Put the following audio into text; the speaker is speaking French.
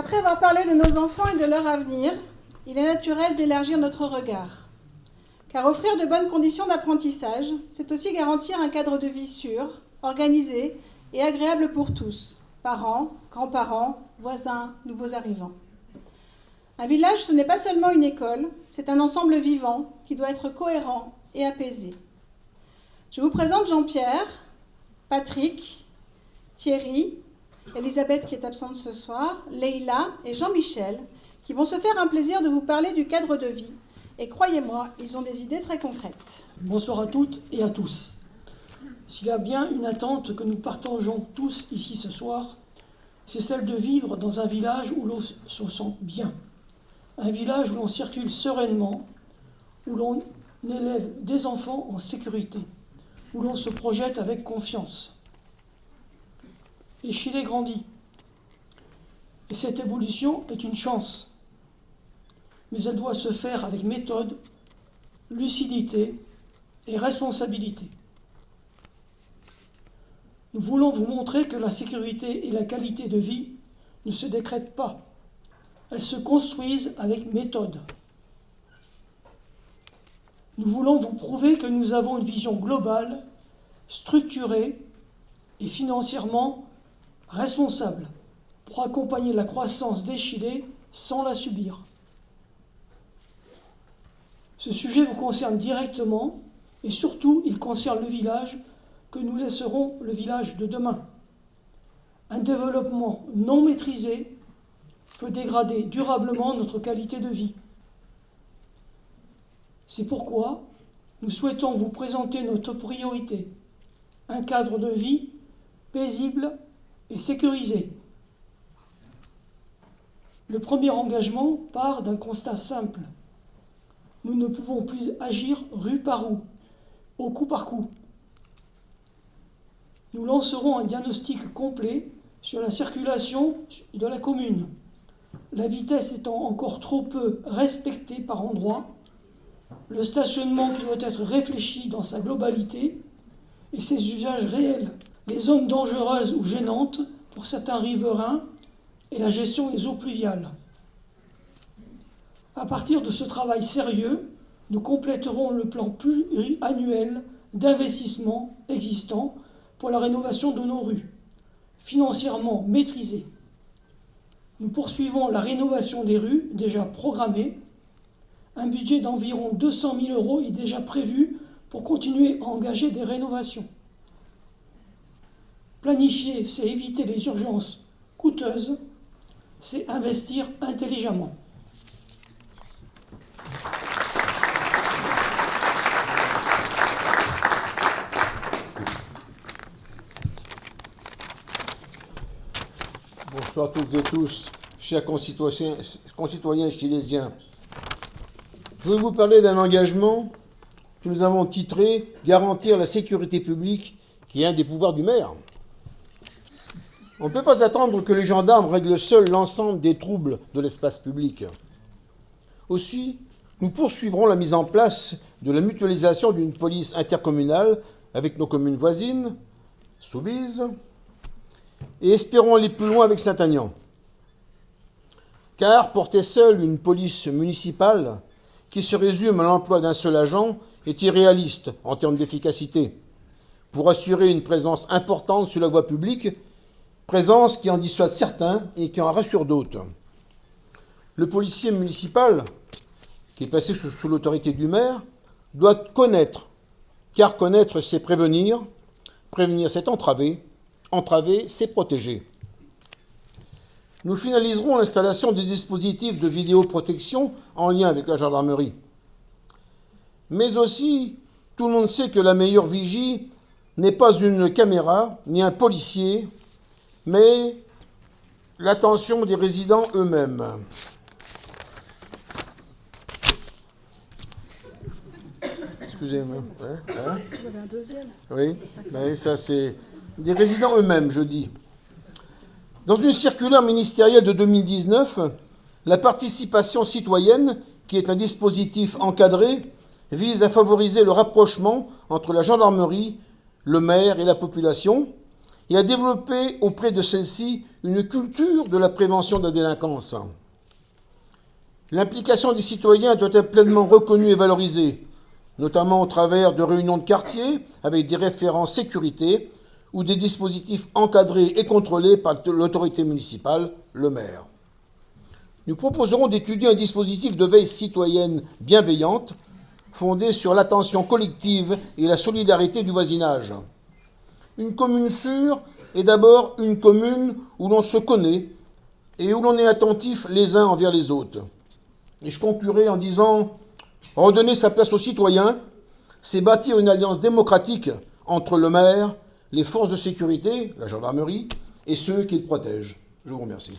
Après avoir parlé de nos enfants et de leur avenir, il est naturel d'élargir notre regard. Car offrir de bonnes conditions d'apprentissage, c'est aussi garantir un cadre de vie sûr, organisé et agréable pour tous, parents, grands-parents, voisins, nouveaux arrivants. Un village, ce n'est pas seulement une école, c'est un ensemble vivant qui doit être cohérent et apaisé. Je vous présente Jean-Pierre, Patrick, Thierry, Elisabeth qui est absente ce soir, Leïla et Jean-Michel, qui vont se faire un plaisir de vous parler du cadre de vie. Et croyez-moi, ils ont des idées très concrètes. Bonsoir à toutes et à tous. S'il y a bien une attente que nous partageons tous ici ce soir, c'est celle de vivre dans un village où l'on se sent bien. Un village où l'on circule sereinement, où l'on élève des enfants en sécurité, où l'on se projette avec confiance. Échillé grandit. Et cette évolution est une chance. Mais elle doit se faire avec méthode, lucidité et responsabilité. Nous voulons vous montrer que la sécurité et la qualité de vie ne se décrètent pas. Elles se construisent avec méthode. Nous voulons vous prouver que nous avons une vision globale, structurée et financièrement responsable pour accompagner la croissance d'Échillé sans la subir. Ce sujet vous concerne directement et surtout il concerne le village que nous laisserons le village de demain. Un développement non maîtrisé peut dégrader durablement notre qualité de vie. C'est pourquoi nous souhaitons vous présenter notre priorité, un cadre de vie paisible et sécurisé. Le premier engagement part d'un constat simple. Nous ne pouvons plus agir rue par rue, au coup par coup. Nous lancerons un diagnostic complet sur la circulation de la commune, la vitesse étant encore trop peu respectée par endroits, le stationnement qui doit être réfléchi dans sa globalité et ses usages réels, les zones dangereuses ou gênantes pour certains riverains et la gestion des eaux pluviales. À partir de ce travail sérieux, nous compléterons le plan pluriannuel d'investissement existant pour la rénovation de nos rues, financièrement maîtrisé. Nous poursuivons la rénovation des rues déjà programmée. Un budget d'environ 200 000 € est déjà prévu pour continuer à engager des rénovations. Planifier, c'est éviter les urgences coûteuses, c'est investir intelligemment. Bonsoir à toutes et tous, chers concitoyens chilésiens. Je vais vous parler d'un engagement que nous avons titré « Garantir la sécurité publique » qui est un des pouvoirs du maire. On ne peut pas attendre que les gendarmes règlent seuls l'ensemble des troubles de l'espace public. Aussi, nous poursuivrons la mise en place de la mutualisation d'une police intercommunale avec nos communes voisines, Soubise, et espérons aller plus loin avec Saint-Aignan. Car porter seule une police municipale qui se résume à l'emploi d'un seul agent est irréaliste en termes d'efficacité. Pour assurer une présence importante sur la voie publique, présence qui en dissuade certains et qui en rassure d'autres. Le policier municipal, qui est placé sous l'autorité du maire, doit connaître, car connaître c'est prévenir, prévenir c'est entraver, entraver c'est protéger. Nous finaliserons l'installation des dispositifs de vidéoprotection en lien avec la gendarmerie. Mais aussi, tout le monde sait que la meilleure vigie n'est pas une caméra ni un policier, mais l'attention des résidents eux-mêmes. Excusez-moi. Vous avez un deuxième ? Oui, mais ça c'est des résidents eux-mêmes, je dis. Dans une circulaire ministérielle de 2019, la participation citoyenne, qui est un dispositif encadré, vise à favoriser le rapprochement entre la gendarmerie, le maire et la population, et à développer auprès de celle-ci une culture de la prévention de la délinquance. L'implication des citoyens doit être pleinement reconnue et valorisée, notamment au travers de réunions de quartier avec des référents sécurité ou des dispositifs encadrés et contrôlés par l'autorité municipale, le maire. Nous proposerons d'étudier un dispositif de veille citoyenne bienveillante fondé sur l'attention collective et la solidarité du voisinage. Une commune sûre est d'abord une commune où l'on se connaît et où l'on est attentif les uns envers les autres. Et je conclurai en disant, redonner sa place aux citoyens, c'est bâtir une alliance démocratique entre le maire, les forces de sécurité, la gendarmerie, et ceux qui le protègent. Je vous remercie.